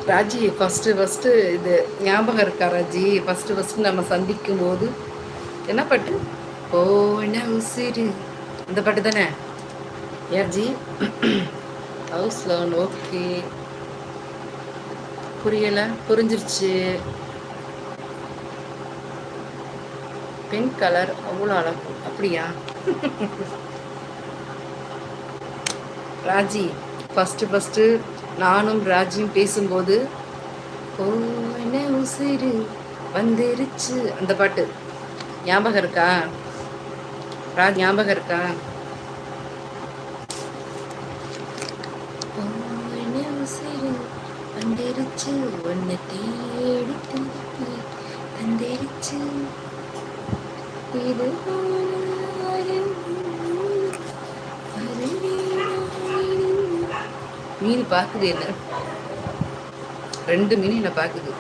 Raji first இது ஞாபகம் இருக்கா ராஜி? ஃபஸ்ட்டு நம்ம சந்திக்கும் போது என்ன பாட்டு? போன உசிறு, இந்த பாட்டு தானே யார்ஜி? House loan. ஓகே, புரியல, புரிஞ்சிருச்சு. பிங்க் கலர் அவ்வளோ அழகு, அப்படியா? ராஜி ஃபஸ்ட்டு நானும் ராஜியும் பேசும்போது போன உசிறு வந்துருச்சு, அந்த பாட்டு ஞாபகம் இருக்கா ராஜ்? ஞாபகம் இருக்கா? போன உசிறு வந்துருச்சு, ஒன்னு தேடி திருப்பி வந்துருச்சு, இது மீன் பாக்குது, என்ன 2 மீன் என்ன பாக்குது.